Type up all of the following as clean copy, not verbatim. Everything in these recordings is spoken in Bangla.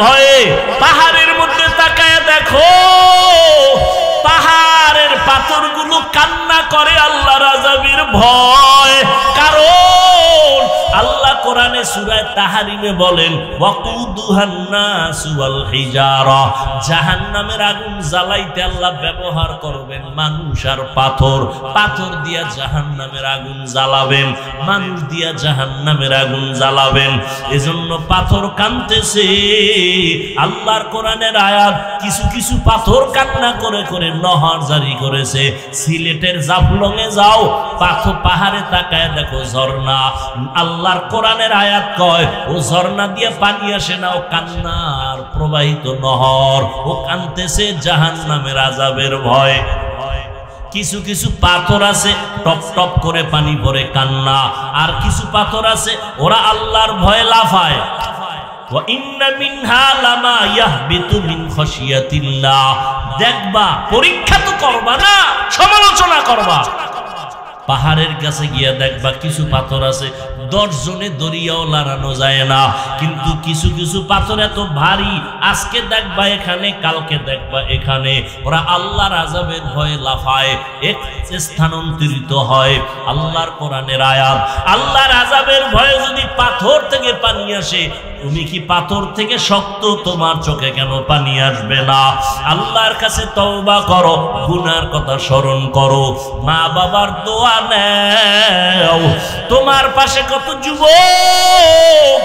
ভয়ে পাহাড়ের মধ্যে তাকায় দেখো, পাহাড়ের পাথরগুলো কান্না করে আল্লাহর আযাবের ভয়। কারণ আল্লাহ কোরআনে সূরা তাহরিমে বলেন ওয়াকুদুহান নাসু ওয়াল হিজারা, জাহান্নামের আগুন জ্বালাইতে আল্লাহ ব্যবহার করবেন মানুষ আর পাথর। পাথর দিয়া জাহান্নামের আগুন জ্বালাবেন, মানুষ দিয়া জাহান্নামের আগুন জ্বালাবেন। এজন্য পাথর কাঁদতেছে। আল্লাহর কোরআনের আয়াত, কিছু কিছু পাথর কান্না করে করে নহর জারি করেছে। সিলেটের জাফলংয়ে যাও, পাহাড়ে তাকায় দেখো ঝর্ণা। আল্লাহর কোরআনের আয়াত কয় ও ঝর্ণা দিয়ে পানি আসে না, ও কান্নার প্রবাহিত নহর। ও কাঁদতেছে জাহান্নামের আযাবের ভয়। কিছু কিছু পাথর আছে টপ টপ করে পানি পড়ে কান্না, আর কিছু পাথর আছে ওরা আল্লাহর ভয়ে লাফায়। দেখবা, পরীক্ষা তো করবা না, সমালোচনা করবা। পাহাড়ের কাছে গিয়া দেখবা কিছু পাথর আছে 10 জনে দরিয়াও লড়ানো যায় না, কিন্তু কিছু কিছু পাথর এত ভারী, আজকে দেখবা এখানে, কালকে দেখবা এখানে। ওরা আল্লাহর আযাবের ভয়ে লাফায়, এক স্থানান্তরিত হয়। আল্লাহর কোরআনের আয়াত, আল্লাহর আযাবের ভয়ে যদি পাথর থেকে পানি আসে, তুমি কি পাথর থেকে শক্ত তোমার চোখে কেন পানি আসবে না? আল্লাহর কাছে তওবা করো, গুনার কথা স্মরণ করো, মা বাবার দোয়া নাও। তোমার পাশে কত যুবক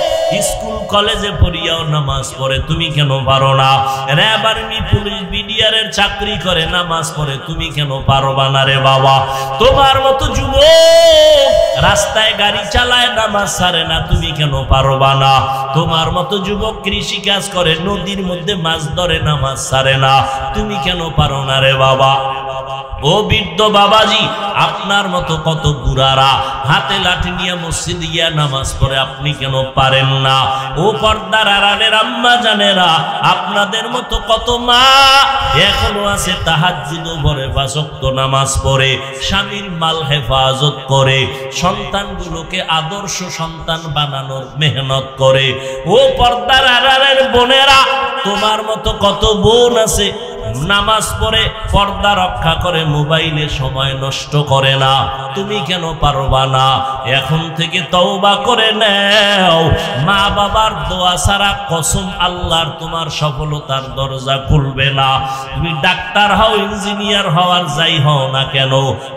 স্কুল কলেজে পড়িয়াও নামাজ পড়ে, তুমি কেন পারো না? র‍্যাব আর্মি পুলিশ বিডিআরের চাকরি করে, নামাজ পড়ে, তুমি কেন পারবা না রে বাবা? তোমার মতো যুবক রাস্তায় গাড়ি চালায়, নামাজ ছাড়ে না, তুমি কেন পারবা না? তোমার মতো যুবক কৃষি কাজ করে, নদীর মধ্যে মাছ ধরে, নামাজ ছাড়ে না, তুমি কেন পারো না রে বাবা? ও বৃদ্ধ বাবাজি, আপনার মতো কত বুড়ারা হাতে লাঠি নিয়ে মসজিদে গিয়া নামাজ পড়ে, আপনি কেন পারেন না? ও পর্দার আড়ালের আম্মা জানেরা, আপনাদের মতো কত মা এখনো আছে তাহাজ্জুদও পড়ে, 5 ওয়াক্ত নামাজ পড়ে, স্বামীর মাল হেফাজত করে, সন্তানগুলোকে আদর্শ সন্তান বানানোর মেহনত করে। ও পর্দার আড়ালের বোনেরা, তোমার মতো কত বোন আছে নামাজ পড়ে, পর্দা রক্ষা করে, মোবাইলে সময় নষ্ট করে না, তুমি কেন পারবা না? এখন থেকে তওবা করে নাও। মা বাবার দোয়া ছাড়া কসম আল্লাহর তোমার সফলতার দরজা খুলবে না। তুমি ডাক্তার হও, ইঞ্জিনিয়ার হও, আর যাই হও না কেন,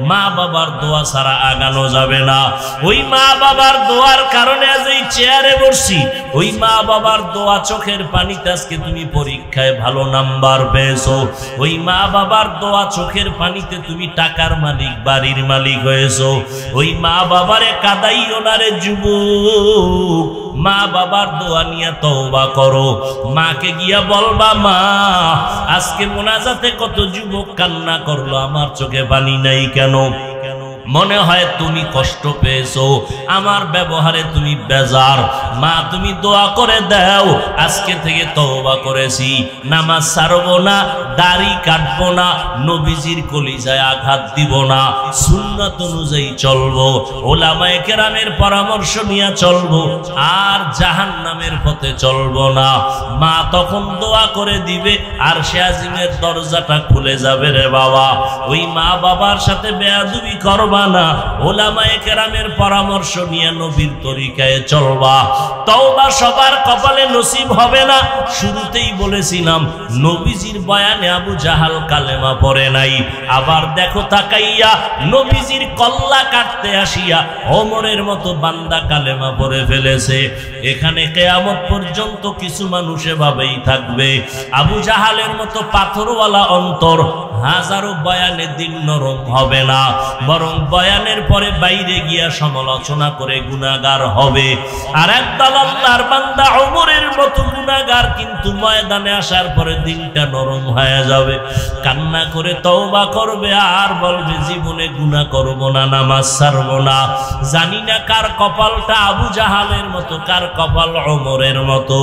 মা বাবার দোয়া ছাড়া আগানো যাবে না। ওই মা বাবার দোয়ার কারণে আজ এই চেয়ারে বসছি, ওই মা বাবার দোয়া, চোখের পানিতে আজকে তুমি পরীক্ষায় ভালো নাম্বার পেয়েছো, ওই মা বাবার দোয়া, চোখের পানিতে তুমি টাকার মালিক, বাড়ির মালিক হয়েছো। ওই মা বাবারে কাদাইও না রে যুবক, মা বাবার দোয়া নিয়ে তওবা করো। মাকে গিয়া বলবা, মা আজকে মোনাজাতে কত যুবক কান্না করলো, আমার চোখে পানি নাই কেন? মনে হয় তুমি কষ্ট পেয়েছো, আমার ব্যবহারে তুমি বেজার। মা তুমি দোয়া করে দাও, আজকে থেকে তওবা করেছি, নামাজ ছাড়বো না, দাড়ি কাটবো না, নবীজির কলিজায় আঘাত দিব না, সুন্নাত অনুযায়ী চলবো, ওলামায়ে কেরামের পরামর্শ নিয়ে চলবো, আর জাহান্নামের পথে চলবো না। মা তখন দোয়া করে দিবে, আর সে আজিমের দরজাটা খুলে যাবে রে বাবা। ওই মা বাবার সাথে বেয়াদবি করবা না, ওলামায়ে কেরামের পরামর্শ নিয়ে নবীর তরিকায় চলবা। তওবা সবার কপালে নসিব হবে না। শুরুতেই বলেছিলাম, নবীজির বয়ানে আবু জাহাল কালেমা পড়ে নাই, আবার দেখো তাকাইয়া নবীজির কল্লা কাটতে আসিয়া ওমরের মতো বান্দা কালেমা পড়ে ফেলেছে। এখানে কিয়ামত পর্যন্ত কিছু মানুষ এভাবেই থাকবে, আবু জাহালের মতো পাথরওয়ালা অন্তর, হাজারো বয়ানে দিল নরম হবে না, বরং বয়ানের পরে বাইরে গিয়া সমালোচনা করে গুনাহগার হবে। আর একদল আল্লাহর বান্দা ওমরের মতো গুনাহগার, কিন্তু ময়দানে আসার পরে দিলটা নরম হয়ে যাবে, কান্না করে তওবা করবে, আর বলবে জীবনে গুনাহ করব না, নামাজ ছাড়ব না। জানি না কার কপালটা আবু জাহালের মতো, কার কপাল ওমরের মতো।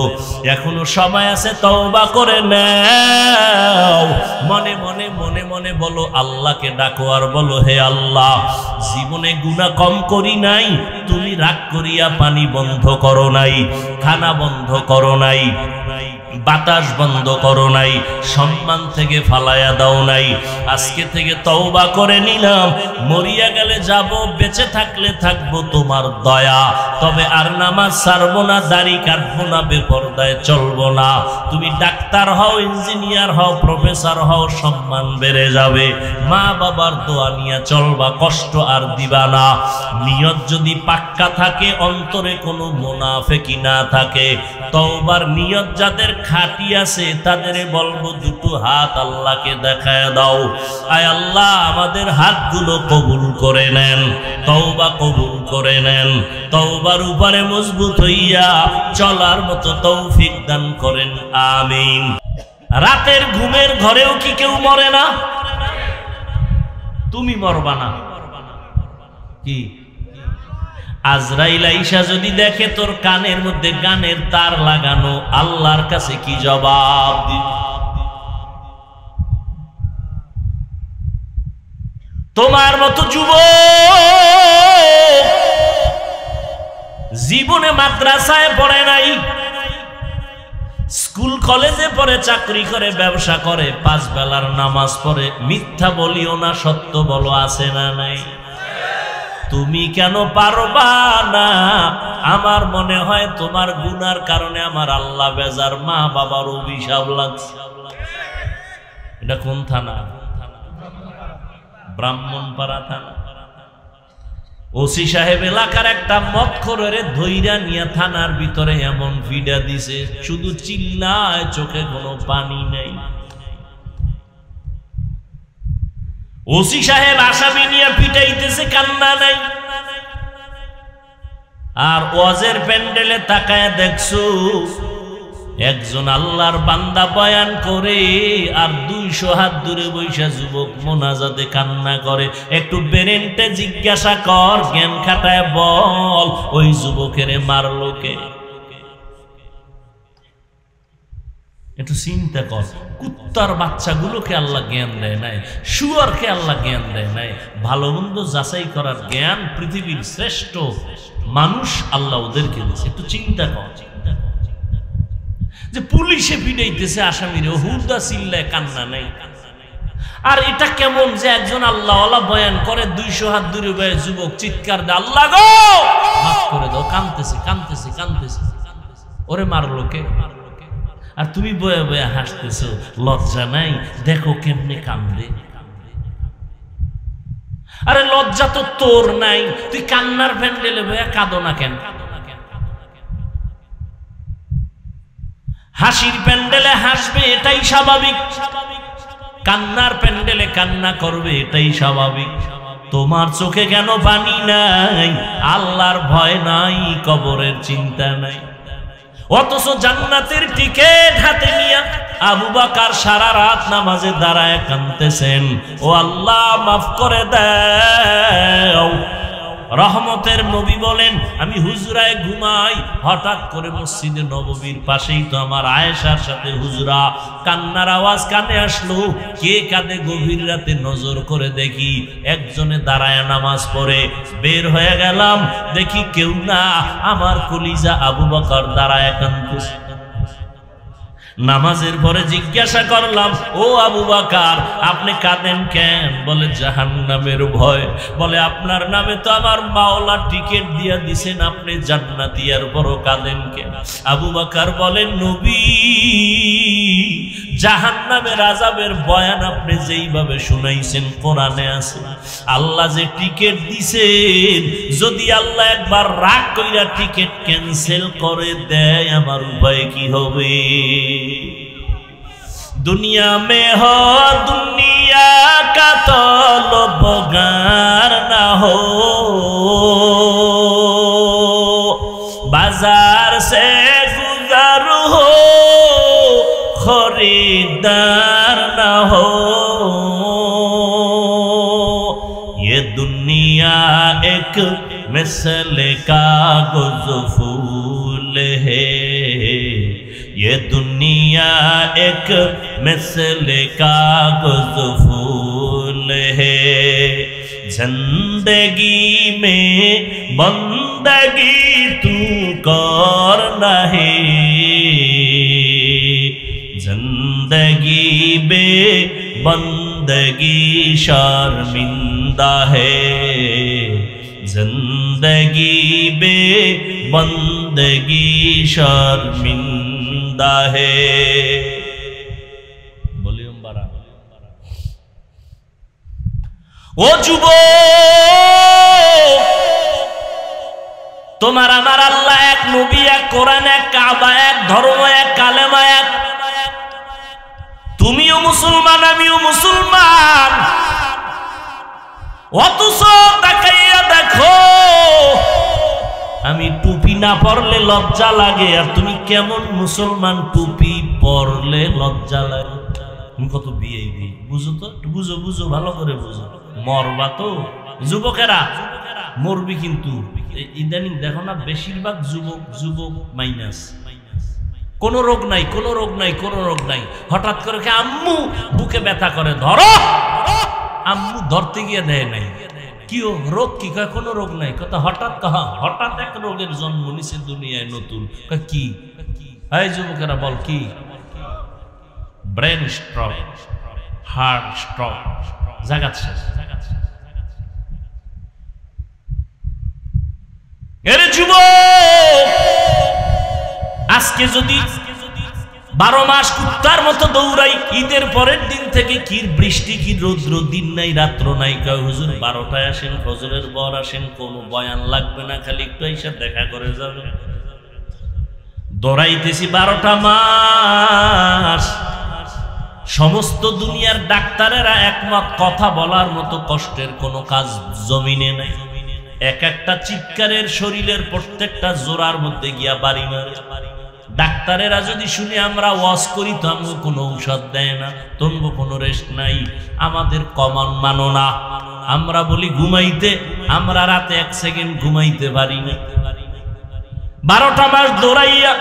এখনো সময় আছে, তওবা করে নাও। মনে মনে মনে মনে বলো, আল্লাহকে ডাকো, আর বলো, হে আল্লাহ, জীবনে গুনাহ কম করি নাই, তুমি রাগ করিয়া পানি বন্ধ করো নাই, খানা বন্ধ করো নাই, বাতাস বন্ধ করো নাই, সম্মান থেকে ফালায়া দাও নাই। আজকে থেকে তওবা করে নিলাম, মরিয়া গেলে যাব, বেঁচে থাকলে থাকবো তোমার দয়া। তবে আর নামাজ ছাড়বো না, দাড়ি কাটবো না, বেপরদায় চলবো না। তুমি ডাক্তার হও, ইঞ্জিনিয়ার হও, প্রফেসর হও, সম্মান বেড়ে যাবে। মা বাবার দোয়া নিয়ে চলবা, কষ্ট আর দিবা না। নিয়ত যদি পাক্কা থাকে, অন্তরে কোনো মুনাফিকি না থাকে, তওবার নিয়ত যাদের খাঁটি আছে তাদের বলবো দুটো হাত আল্লাহকে দেখায় দাও। আয় আল্লাহ, আমাদের হাতগুলো কবুল করে নেন, তওবা কবুল করে নেন। তওবার উপরে মজবুত হইয়া চলার মতো তৌফিক দান করেন, আমিন। রাতের ঘুমের ঘরেও কি কেউ মরে না? তুমি মরবা না কি? আজরাইল আইসা যদি দেখে তোর কানের মধ্যে গানের তার লাগানো, আল্লাহর কাছে কি জবাব দিবি? তোমার মতো যুবক জীবনে মাদ্রাসায় পড়ে নাই, স্কুল কলেজে পড়ে, চাকরি করে, ব্যবসা করে, 5 বেলার নামাজ পড়ে, মিথ্যা বলিও না, সত্য বলো, আছে না নাই? তুমি কেন পারবা না? আমার মনে হয় তোমার গুনার কারণে আমার আল্লাহ বেজার, মা বাবার অভিশাপ লাগছে। এটা কোন থানা? ব্রাহ্মণপাড়া থানা। ওসি সাহেব এলাকার একটা মদখোরের ধইরা নিয়ে থানার ভিতরে এমন ফিডা দিছে, শুধু চিল্লায়, চোখে কোনো পানি নেই। ওসি সাহেব আসামি নিয়ে পিটাইতেছে, কান্না নাই। আর ওয়াজের প্যান্ডেলে তাকায় দেখছো একজন আল্লাহর বান্দা বয়ান করে, আর 200 হাত দূরে বৈশা যুবক মোনাজাতে কান্না করে। একটু বেরেন্টে জিজ্ঞাসা কর, জ্ঞান খাটায় বল, ওই যুবকের মারলো কে? একটু চিন্তা কর। কুত্তার বাচ্চাগুলোকে আল্লাহ জ্ঞান দেয় নাই, শুয়ারকে আল্লাহ জ্ঞান দেয় নাই। ভালো মন্দ যাচাই করার জ্ঞান পৃথিবীর শ্রেষ্ঠ মানুষ আল্লাহ ওদেরকে দিয়েছে। একটু চিন্তা কর যে পুলিশে পিটাইতেছে আসামিরে, হুদা চিল্লায়, কান্না নাই। আর এটা কেমন যে একজন আল্লাহওয়ালা বয়ান করে, 200 হাত দূরে বয়ে যুবক চিৎকার দেয়, আল্লাহ গো মাফ করে দাও, কাঁদতেছে কাঁদতেছে কাঁদতেছে, ওরে মারলো কে? আর তুমি বয়ে বয়ে হাসতেছো, লজ্জা নাই? দেখো কেমনে কান্দে। আরে লজ্জা তো তোর নাই, তুই কান্নার প্যান্ডেলে বয়ে কাঁদো না কেন? হাসির প্যান্ডেলে হাসবে, এটাই স্বাভাবিক। কান্নার প্যান্ডেলে কান্না করবে, এটাই স্বাভাবিক। তোমার চোখে কেন পানি নাই? আল্লাহর ভয় নাই, কবরের চিন্তা নাই। অথচ জান্নাতের টিকেট হাতে নিয়ে আবু বকর সারা রাত নামাজে দাঁড়ায় কাঁদতেছেন, ও আল্লাহ মাফ করে দাও। রহমতের নবী বলেন, আমি হুজরায় ঘুমাই, হঠাৎ করে মসজিদে নববীর পাশেই তো আমার আয়েশার সাথে হুজরা, কান্নার আওয়াজ কানে আসলো। কে কাঁদে গভীর রাতে নজর করে দেখি একজনে দাঁড়ায় নামাজ পড়ে। বের হয়ে গেলাম, দেখি কেউ না, আমার কলিজা আবু বকর দাঁড়ায় কাঁদতেছে। নামাজের পরে জিজ্ঞাসা করলাম, ও আবু বকর আপনি কাঁদেন কেন? বলে জাহান্নামের ভয়। বলে আপনার নামে তো আমার মাওলা টিকিট দিয়া দিছেন, আপনি জান্নাতি, আর বড় কাঁদেন কেন? আবু বকর বলেন, নবী জাহান্নামের আযাবের বয়ান আপনি যেইভাবে শুনাইছেন কোরআনে আছে। আল্লাহ যে টিকিট দিছেন, যদি আল্লাহ একবার রাগ কইরা টিকিট ক্যান্সেল করে দেয়, আমার উপায় কি হবে? दुनिया में हो दुनिया का तलबगार ना हो, बाजार से गुजर हो खरीदार ना हो। ये दुनिया एक मिसल कागज फूल है, ये दुनिया एक मिसल कागज फूल है। जिंदगी में बंदगी तू कर नहीं, बे बंदगी शर्मिंदा है, जिंदगी बे बंदगी शर्मिंदा है। वॉल्यूम बढ़ा। ओ যুবক, তোমার আমার আল্লাহ এক, নবী এক, কোরআন এক, কাবা এক, ধর্ম এক, কালেমা এক। তুমিও মুসলমান, আমিও মুসলমান। অথচ তাকাইয়া দেখো, আমি টুপি না পরলে লজ্জা লাগে, আর তুমি কেমন মুসলমান, টুপি পরলে লজ্জা লাগে। তুমি কত বিয়ে বুঝো তো, বুঝো বুঝো, ভালো করে বুঝো। মরবা তো যুবকেরা, মরবি কিন্তু। ইদানিং দেখো না, বেশিরভাগ যুবক যুবক মাইনাস, কোন রোগ নাই, কোন রোগ নাই, কোন রোগ নাই। হঠাৎ করে আম্মু বুকে ব্যথা করে, ধরো। আম্মু ধরতে গিয়ে দেয় নাই, কি রোগ কি? কয় কোনো রোগ নাই। কথা হঠাৎ হঠাৎ এক রোগের জন্ম নিছে দুনিয়ায় নতুন। কি? এই যুবকেরা বল কি? ব্রেন স্ট্রোক, হার্ট স্ট্রোক, জাগাত শেষ। এর যুবক, আজকে যদি 12 মাস কুত্তার মতো দৌড়াই, ঈদের পরের দিন থেকে কি বৃষ্টি, কি রৌদ্র, দিন নাই রাত্র নাই। কয় হুজুর 12টায় আসেন, ফজরের পর আসেন, কোনো বয়ান লাগবে না, খালি একটু এসে দেখা করে যাবে। দৌড়াইতেছি 12টা মাস। সমস্ত দুনিয়ার ডাক্তারেরা একমত, কথা বলার মতো কষ্টের কোনো কাজ জমিনে নাই। এক একটা চিৎকারের শরীরের প্রত্যেকটা জোড়ার মধ্যে গিয়া বাড়ি মারে। ডাক্তারেরা যদি শুনে আমরা ওয়াজ করি, তো আমাকে কোনো ঔষধ দেয় না, তবু কোনো রেস্ট নাই। আমাদের কমন মানো না। আমরা বলি ঘুমাইতে, আমরা রাতে 1 সেকেন্ড ঘুমাইতে পারি না। 12টা মাস দৌড়াইয়া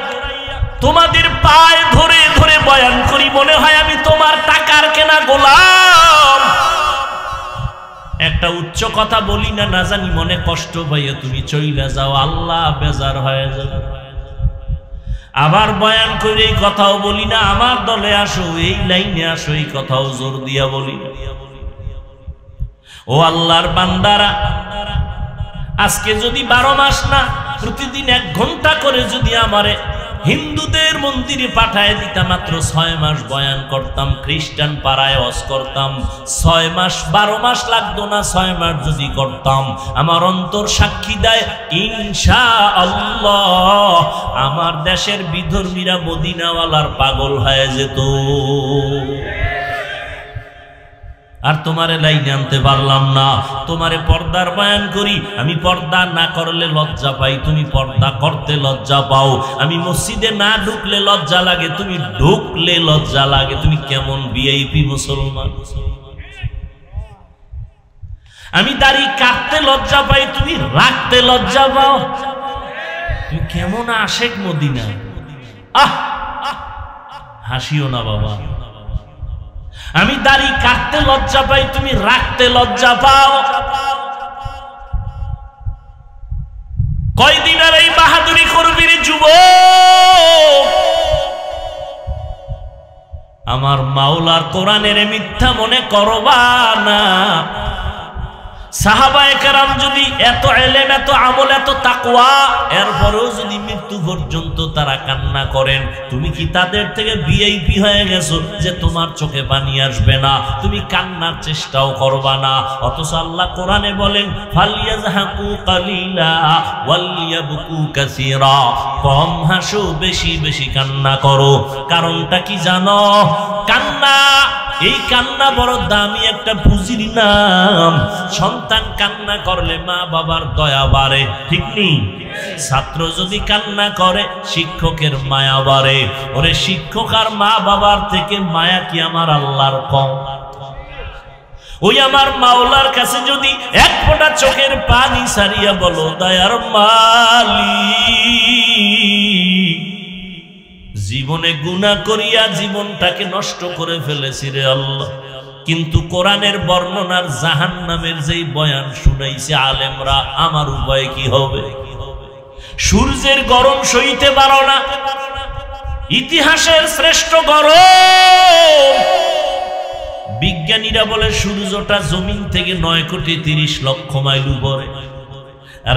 তোমাদের পায়ে ধরে ধরে বয়ান করি, মনে হয় আমি তোমার টাকার কেনা গোলাম। একটা উচ্চ কথা বলি না, না জানি মনে কষ্ট পাইয়া তুমি চইলা যাও, আল্লাহ বেজার হয়ে যাবে। আবার বয়ান করে এই কথাও বলি না, আমার দলে আসো, এই লাইনে আসো, এই কথাও জোর দিয়া বলি না। ও আল্লাহর বান্দারা, আজকে যদি 12 মাস না, প্রতিদিন 1 ঘন্টা করে যদি আমারে হিন্দুদের মন্দিরে পাঠায় দিতাম, মাত্র 6 মাস বয়ান করতাম, খ্রিস্টান পাড়ায় ওয়াজ করতাম, 6 মাস 12 মাস লাগতো না, 6 মাস যদি করতাম, আমার অন্তর সাক্ষী দেয় ইনশাআল্লাহ আমার দেশের বিধর্মীরা মদিনাওয়ালার পাগল হয়ে যেত। আর তোমারে লাইনে আনতে পারলাম না। তোমারে পর্দার বয়ান করি, আমি পর্দা না করলে লজ্জা পাই, তুমি পর্দা করতে লজ্জা পাও। আমি মসজিদে না ঢুকলে লজ্জা লাগে, তুমি ঢুকলে লজ্জা লাগে। তুমি কেমন ভিআইপি মুসলমান? আমি দাড়ি কাটতে লজ্জা পাই, তুমি রাখতে লজ্জা পাও। তুমি কেমন আশেক মদিনা। হাসিও না বাবা। আমি দাড়ি কাটতে লজ্জা পাই, তুমি রাখতে লজ্জা পাও। কয়দিন আর এই বাহাদুরি করবি রে যুবক? আমার মাওলার কোরআনের মিথ্যা মনে করবা না। সাহাবায়ে কেরাম যদি এত ইলম, এত আমল, এত তাকওয়া, এরপরেও যদি মৃত্যু পর্যন্ত তারা কান্না করেন, তুমি কি তাদের থেকে ভিআইপি হয়ে গেছো যে তোমার চোখে পানি আসবে না, তুমি কান্নার চেষ্টাও করবা না? অথচ আল্লাহ কোরআনে বলেন ফালিয়াযহাকু কালিলা ওয়ালিয়াবকু কাসীরা, কম হাসো, বেশি বেশি কান্না করো। কারণটা কি জানো? কান্না, এই কান্না বড় দামি একটা পুঁজির নাম। সন্তান কান্না করলে মা বাবার দয়া বাড়ে, ঠিক নেই? ছাত্র যদি কান্না করে শিক্ষকের মায়া বাড়ে। ওরে শিক্ষক আর মা বাবার থেকে মায়া কি আমার আল্লাহর কম? ওই আমার মাওলার কাছে যদি 1 ফোঁটা চোখের পানি সারিয়া বলো, দয়ার মালিক, জীবনে গুনাহ করিয়া জীবনটাকে নষ্ট করে ফেলেছি রে আল্লাহ, কিন্তু কোরআনের বর্ণনার জাহান্নামের যেই বয়ান শুনাইছে আলেমরা, আমার উপায় কি হবে? সূর্যের গরম সইতে পারো না, ইতিহাসের শ্রেষ্ঠ গরম। বিজ্ঞানীরা বলে সূর্যটা জমিন থেকে 9,30,00,000 মাইল উপরে।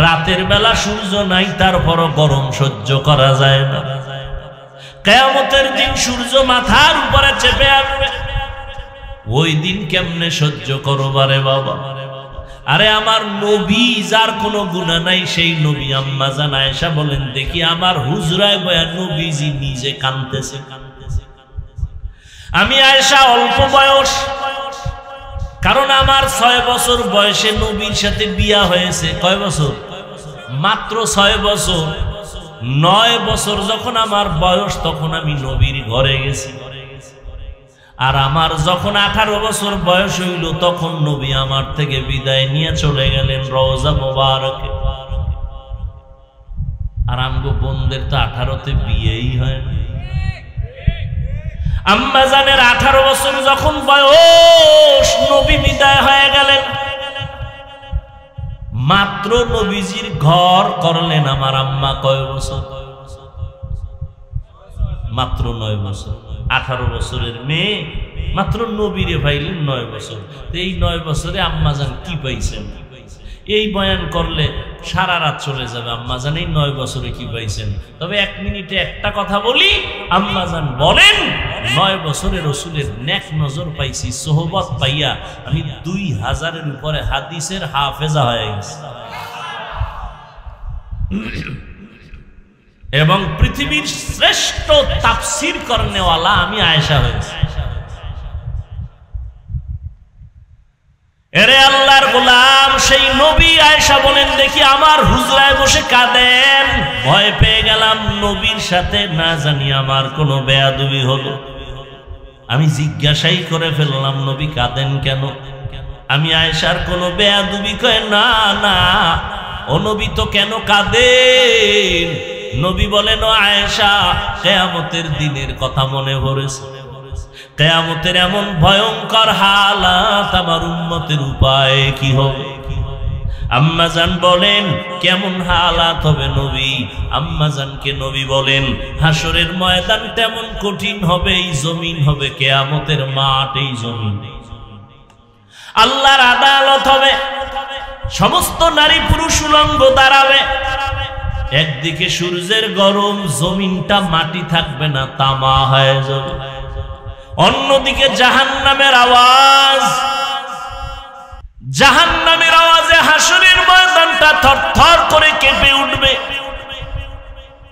রাতের বেলা সূর্য নাই, তারপরও গরম সহ্য করা যায় না। কিয়ামতের দিন সূর্য মাথার উপরে চেপে আসবে, ওই দিন কেমনে সহ্য করবারে বাবা। আরে আমার নবী যার কোনো গুনাহ নাই, সেই নবী আম্মা জান আয়েশা বলেন, দেখি আমার হুজরায় বয়া নবীজি নিজে কাঁদতেছে। আমি আয়েশা অল্প বয়স, কারণ আমার 6 বছর বয়সে নবীর সাথে বিয়া হয়েছে। কয় বছর? মাত্র 6 বছর। 9 বছর যখন আমার বয়স, তখন আমি নবীর ঘরে গেছি। আর আমার যখন 18 বছর বয়স হইল, তখন নবী আমার থেকে বিদায় নিয়ে চলে গেলেন রওজা মোবারকে। আর আমগো বোনদের তো 18তে বিয়েই হয় না। আম্মা জানের 18 বছর যখন বয়স, নবী বিদায় হয়ে গেলেন। মাত্র নবীজির ঘর করলেন আমার আম্মা কয় বছর? মাত্র 9 বছর। 18 বছরের মেয়ে মাত্র নবীরে পাইলেন 9 বছর। এই 9 বছরে আম্মা জান কি পাইছেন? এই বয়ান করলে সারা রাত চলে যাবে। আম্মা জান এই 9 বছরে কি পাইছেন? তবে 1 মিনিটে একটা কথা বলি। আম্মা জান বলেন, 9 বছরে রসুলের নেক নজর পাইছি, সোহবত পাইয়া আমি 2000-এর উপরে হাদিসের হাফেজা হয়ে গেছি। এবং পৃথিবীর শ্রেষ্ঠ তাফসীর করনেওয়ালা আমি আয়েশা হয়েছি। এরে আল্লাহর গোলাম, সেই নবী আয়েশা বলেন, দেখি আমার হুজরায় বসে কাঁদেন। ভয় পেয়ে গেলাম, নবীর সাথে না জানি আমার কোনো বেয়াদবি হলো। আমি জিজ্ঞাসাই করে ফেললাম, নবী কাঁদেন কেন? আমি আয়েশার কোনো বেয়াদবি কয় না না, ও নবী তো কেন কাঁদেন? নবী বলেন, ও আয়েশা, কিয়ামতের দিনের কথা মনে পড়েছে। কিয়ামতের এমন ভয়ঙ্কর হালাত, আমার উম্মতের উপায় কি হবে? আম্মা জান বলেন, কেমন হালাত হবে নবী? আম্মা জানকে নবী বলেন, হাসরের ময়দান তেমন কঠিন হবে, এই জমিন হবে কিয়ামতের মাঠ। এই জমিন আল্লাহর আদালত হবে, সমস্ত নারী পুরুষ উলঙ্গ দাঁড়াবে। একদিকে সূর্যের গরম, জমিনটা মাটি থাকবে না, তামা হয়ে যাবে। অন্যদিকে জাহান্নামের আওয়াজ, জাহান্নামের আওয়াজে হাসরের ময়দানটা থরথর করে কেঁপে উঠবে।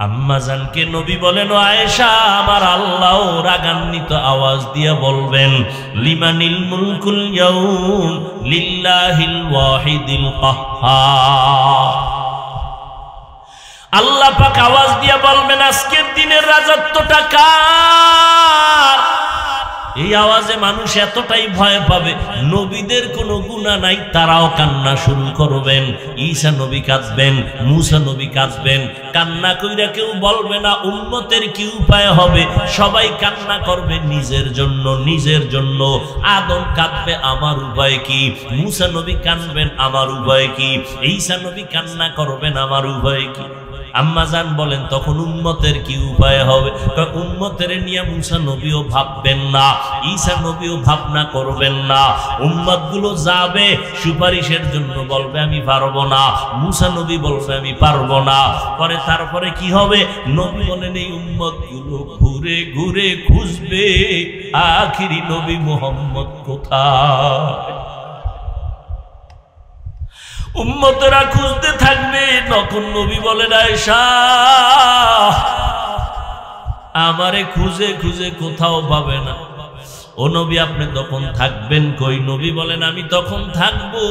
আম্মা জানকে নবী বলেন, ও আয়েশা, আমার আল্লাহ রাগান্বিত আওয়াজ দিয়ে বলবেন, লিমানিল মুলকুল ইয়াউম লিল্লাহিল ওয়াহিদিল কাহ্হার। আল্লাহ পাক আওয়াজ দিয়ে বলবেন, আজকের দিনের রাজত্বটা কার? এই আওয়াজে মানুষ এতটাই ভয় পাবে, নবীদের কোনো গুনাহ নাই, তারাও কান্না শুরু করবেন। ঈসা নবী কাঁদবেন, মুসা নবী কাঁদবেন। কান্না কইরা কেউ বলবে না উম্মতের কি উপায় হবে, সবাই কান্না করবে নিজের জন্য, নিজের জন্য। আদম কাঁদবে, আমার উপায় কি? মুসা নবী কাঁদবেন, আমার উপায় কি? ঈসা নবী কান্না করবেন, আমার উপায় কি? আম্মা জান বলেন, তখন উম্মতের কি উপায় হবে? উম্মতের নিয়ে মুসা নবীও ভাববেন না, ঈসা নবীও ভাবনা করবেন না। উম্মত গুলো যাবে সুপারিশের জন্য, বলবে আমি পারবো না। মুসা নবী বলবে আমি পারবো না। পরে তারপরে কি হবে? নবী বলেন, এই উম্মত গুলো ঘুরে ঘুরে খুঁজবে আখিরি নবী মুহাম্মদ কোথায়। উম্মতেরা খুঁজতে থাকবে। তখন নবী বলেন, আয়েশা, আমারে খুঁজে খুঁজে কোথাও পাবে না। ও নবী, আপনি তখন থাকবেন কই? নবী বলেন, আমি তখন থাকবো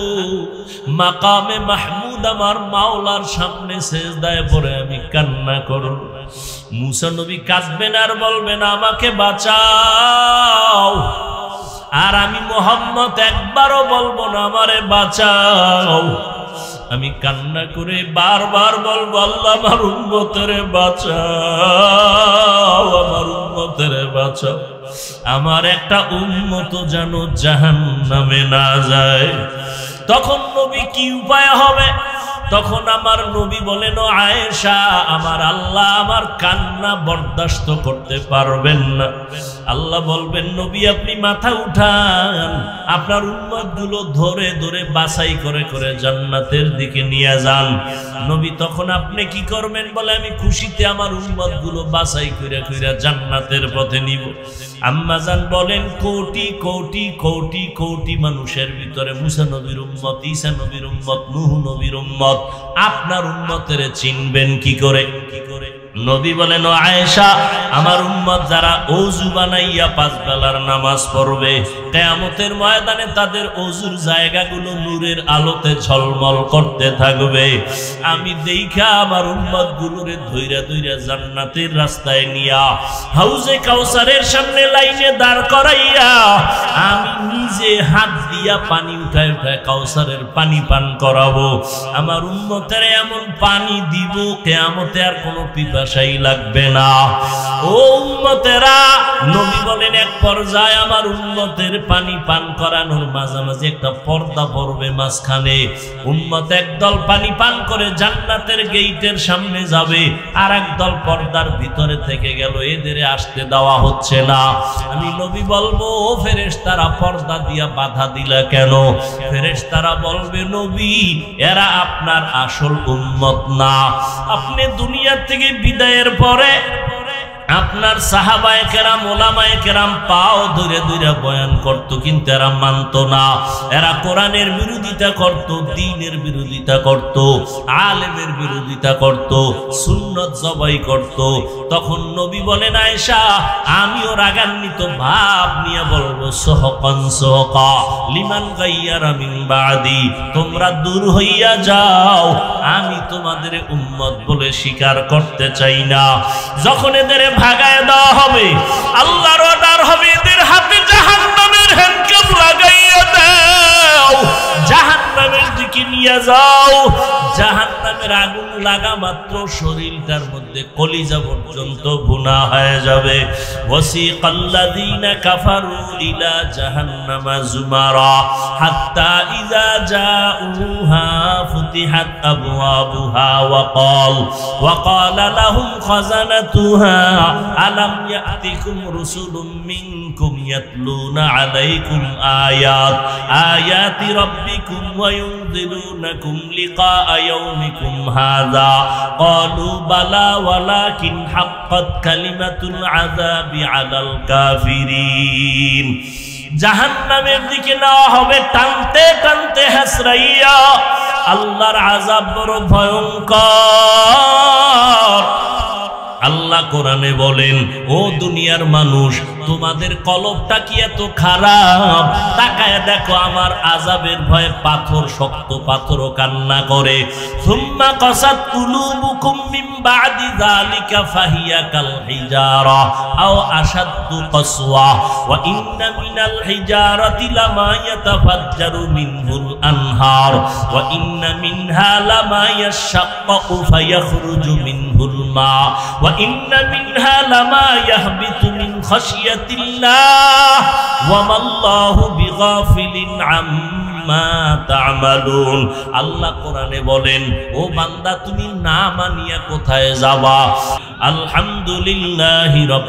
মাকামে মাহমুদ, আমার মাওলার সামনে সেজদায় পড়ে আমি কান্না করব। মুসা নবী কাঁদবেন আর বলবেন, আমাকে বাঁচাও। আর আমি মুহাম্মদ একবারও বলবো না আমারে বাঁচাও। আমি কান্না করে বারবার বলবো, আল্লাহ আমার উম্মতের বাঁচাও, আমার উম্মতের বাঁচাও। আমার একটা উম্মত যেন জাহান্নামে না যায়। তখন নবী কি উপায় হবে? তখন আমার নবী বলেন, ও আয়েশা, আমার আল্লাহ আমার কান্না বরদাস্ত করতে পারবেন না। আল্লাহ বলবেন, নবী আপনি মাথা উঠান, আপনার উম্মতগুলো ধরে ধরে বাছাই করে করে জান্নাতের দিকে নিয়ে যান। নবী তখন আপনি কি করবেন? বলে, আমি খুশিতে আমার উম্মতগুলো বাছাই করে করে জান্নাতের পথে নিব। আম্মা জান বলেন, কোটি কোটি কোটি কোটি মানুষের ভিতরে মুসা নবীর উম্মত, ঈসা নবীর উম্মত, নূহ নবীর উম্মত, আপনার উম্মতের চিনবেন কি করে? নবী বলেন, ও আয়েশা, আমার উম্মত যারা ওযু বানাইয়া 5 বেলার নামাজ পড়বে, কিয়ামতের ময়দানে তাদের ওযুর জায়গাগুলো নূরের আলোতে ঝলমল করতে থাকবে। আমি দেইখা আমার উম্মতগুলোরে ধইরা ধইরা জান্নাতের রাস্তায় নিয়া হাউজে কাউসারের সামনে লাইনে দাঁড় করাইয়া আমি নিজে হাত দিয়া পানি উঠায় উঠায় কাউসারের পানি পান করাবো। আমার উম্মতের এমন পানি দিব, কিয়ামতে আর কোনো পিপাসাই লাগবে না। ও উম্মতেরা, নবী বলেন, এক পর্যায়ে আমার উম্মতের পানি পান করানোর মাঝামাঝি একটা পর্দা পড়বে মাঝখানে। উম্মত একদল পানি পান করে জান্নাতের গেইটের সামনে যাবে, আর একদল পর্দার ভিতরে থেকে গেল, এদের আসতে দেওয়া হচ্ছে না। আমি নবী বলবো, ও ফেরেশতারা পর্দা দিয়া বাধা দিলা কেন? ফেরেশতারা বলবে, নবী এরা আপনার আসল উম্মত না। আপনি দুনিয়া থেকে বিদায়ের পরে আপনার সাহাবায়ে কেরাম, ওলামায়ে কেরাম পাও ধরে ধরে বয়ান করত, কিন্তু এরা মানত না। এরা কোরআনের বিরোধিতা করত, দ্বীনের বিরোধিতা করত, আলেমের বিরোধিতা করত, সুন্নত জবাই করত। তখন নবী বলেন, আয়েশা, আমিও রাগান্বিত ভাব নিয়ে বলবো, সহকান সহকা লিমান গাইয়ারা মিন বাদি, তোমরা দূর হইয়া যাও, আমি তোমাদের উম্মত বলে স্বীকার করতে চাই না। যখন এদের ভাগায় দেওয়া হবে, আল্লাহর অর্ডার হবে, এদের হাতে জাহান্নামের হ্যান্ডকাপ লাগাইয়া দাও, জাহান্নামের দিকে নিয়ে যাও। জাহান্নামের আগুন লাগা মাত্র শরীরটার মধ্যে কলিজা পর্যন্ত ভুনা হয়ে যাবে। ওয়াসিকাল্লাযীনা কাফারু ইলা জাহান্নামা যুমারা হাত্তা ইযা জাউহা ফুতিহাত আবওয়াবুহা ওয়া ক্বালা লাহুম খাযানাতুহা আলাম ইয়াতিকুম রুসুলুম মিনকুম ইয়াতলুনা আলাইকুম আয়াতি রাব্বিকুম ওয়া ইউনযিরুনাকুম লিকা ইয়াউমিকুম হাযা ক্বালু বালা ওয়ালাকিন হাক্কাত কালিমাতুল আযাবি আলাল কাফিরিন। জাহান্নামের দিকে নেওয়া হবে টানতে টানতে হাসরাইয়া। আল্লাহর আযাব বড় ভয়ঙ্কর। আল্লাহ কোরআনে বলেন, ও দুনিয়ার মানুষ, তোমাদের কলবটা কি এত খারাপ? তাকায় দেখো, আমার আযাবের ভয়ে পাথর, শক্ত পাথরও কান্না করে। সুম্মা কাসাত কুলুবুকুম মিন বাদি যালিকা ফাহিয়া কাল হিজারা আও আশাদ্দু কসওয়া ওয়া ইন্না মিনাল হিজারাতি লামা ইয়াতাফাজ্জারু মিনহুল আনহার ওয়া ইন্না মিনহা লামা ইয়াশাক্কাকু ফায়াখরুজু মিনহুল মা ওয়া ইন্না মিনহা লামা ইয়াহবিতু মিন খাশিয়াতিল্লাহ ওয়া মাল্লাহু বিগাফিলিন আম্মা তা'মালুন। আল্লাহ কোরআনে বলেন, ও বান্দা, তুমি না মানিয়া কোথায় যাবা? আলহামদুলিল্লাহি রাব্বিল